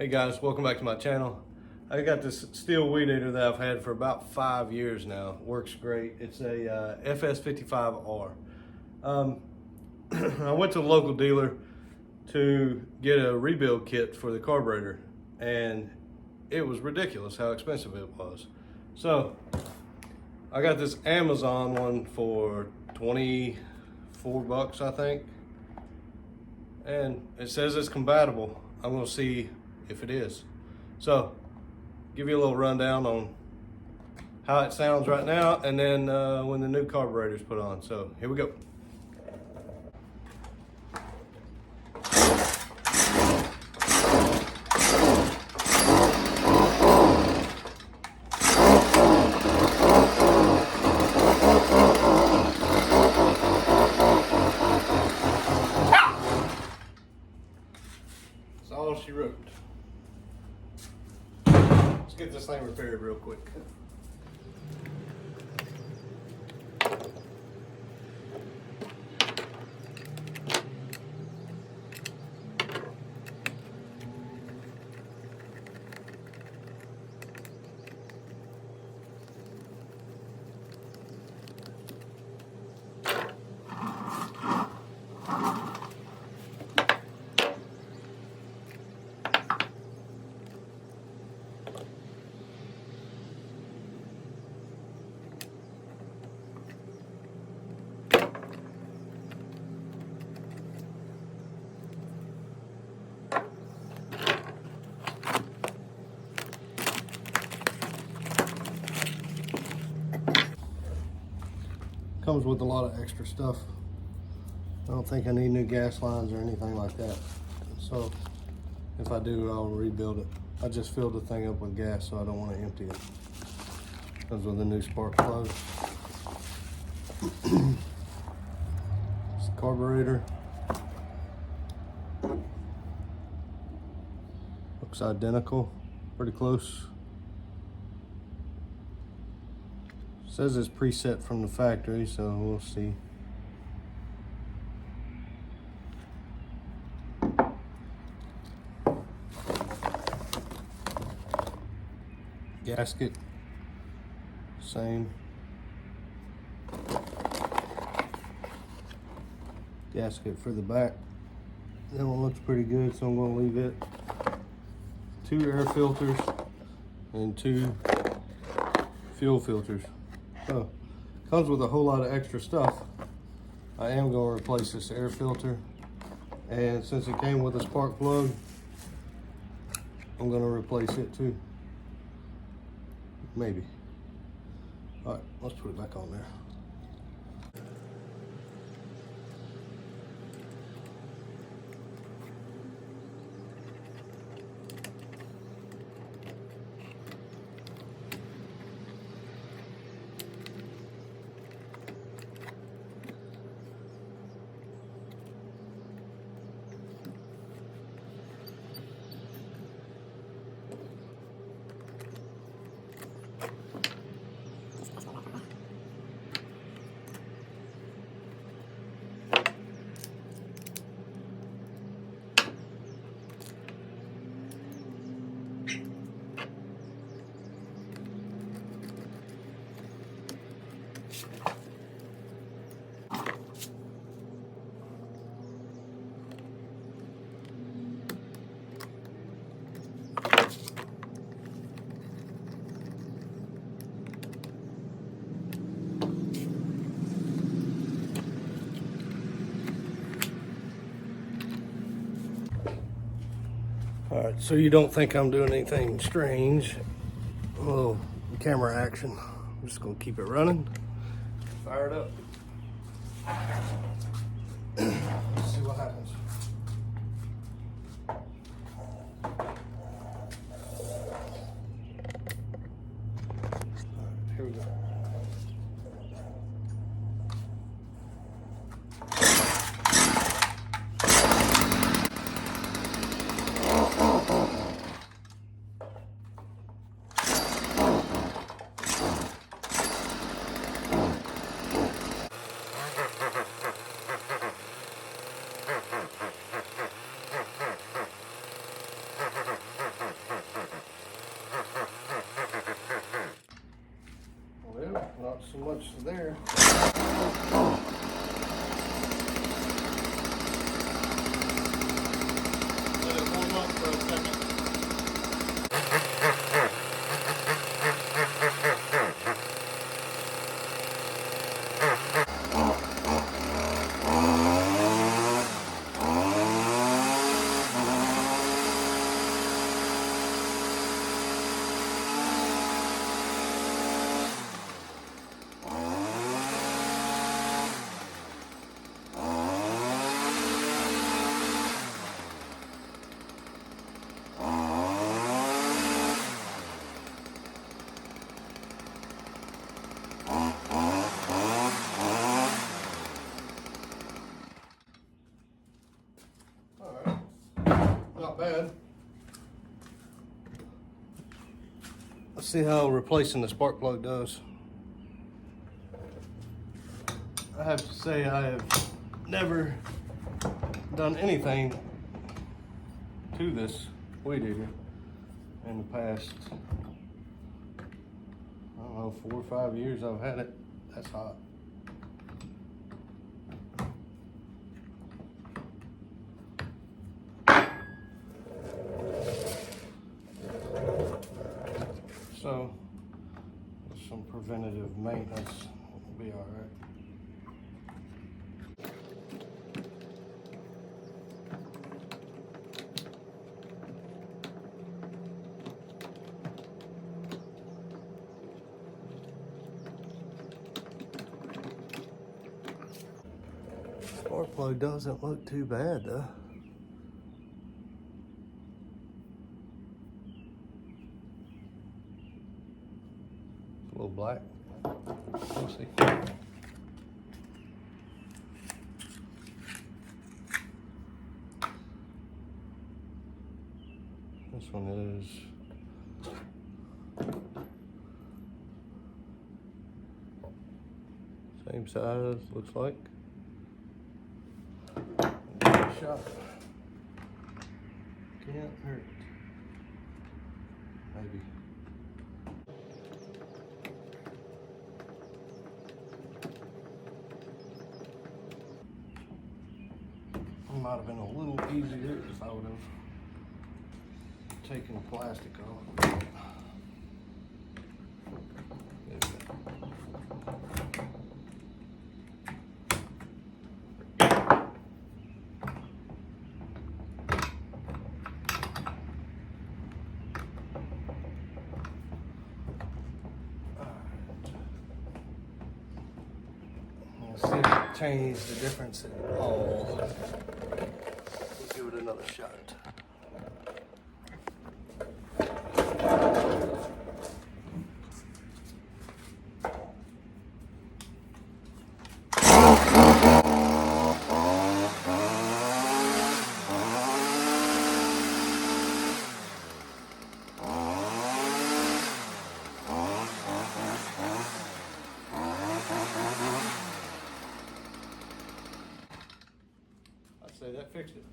Hey guys, welcome back to my channel. I got this steel weed eater that I've had for about 5 years now. Works great. It's a FS55R. I went to the local dealer to get a rebuild kit for the carburetor, and it was ridiculous how expensive it was. So I got this Amazon one for 24 bucks, I think, and it says it's compatible. I'm gonna see if it is. So give you a little rundown on how it sounds right now, and then when the new carburetor is put on. So here we go. That's all she wrote. Let's get this thing repaired real quick. Comes with a lot of extra stuff. I don't think I need new gas lines or anything like that. So if I do, I'll rebuild it. I just filled the thing up with gas, so I don't want to empty it. Comes with a new spark plug. It's the carburetor. Looks identical, pretty close. Says it's preset from the factory, so we'll see. Gasket, same. Gasket for the back. That one looks pretty good, so I'm gonna leave it. 2 air filters and 2 fuel filters. So, comes with a whole lot of extra stuff. I am going to replace this air filter, and since it came with a spark plug, I'm going to replace it too. Maybe. All right, let's put it back on there. All right, so you don't think I'm doing anything strange. A little camera action. I'm just gonna keep it running. Fire it up. Let's see what happens. All right, here we go. Not so much there. Let it warm up for a second. Not bad. Let's see how replacing the spark plug does. I have to say I have never done anything to this weed eater in the past, I don't know, 4 or 5 years I've had it. That's hot. So, with some preventative maintenance, will be all right. Spark plug doesn't look too bad though. A little black. We'll see. This one is same size, looks like. Give it a shot. Can't hurt. Maybe. Might have been a little easier if I would have taken the plastic off. Let's see if it changed the difference at all. Give it another shot. I'd say that fixed it.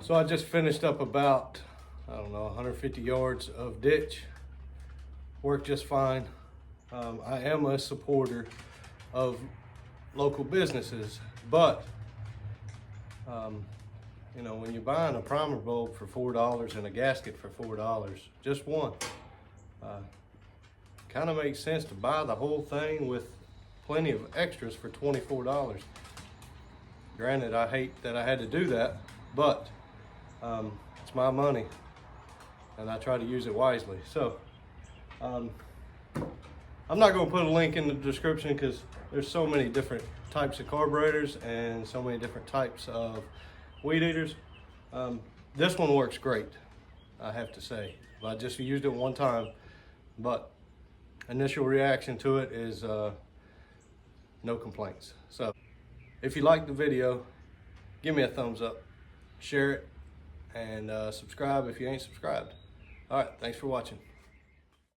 So I just finished up about, I don't know, 150 yards of ditch. Worked just fine. I am a supporter of local businesses, but you know, when you're buying a primer bulb for $4 and a gasket for $4, just one, kind of makes sense to buy the whole thing with plenty of extras for $24. Granted, I hate that I had to do that, but it's my money, and I try to use it wisely. So I'm not going to put a link in the description because there's so many different types of carburetors and so many different types of weed eaters. This one works great, I have to say. I just used it one time, but initial reaction to it is no complaints. So if you liked the video, give me a thumbs up, share it, and subscribe if you ain't subscribed. All right, thanks for watching.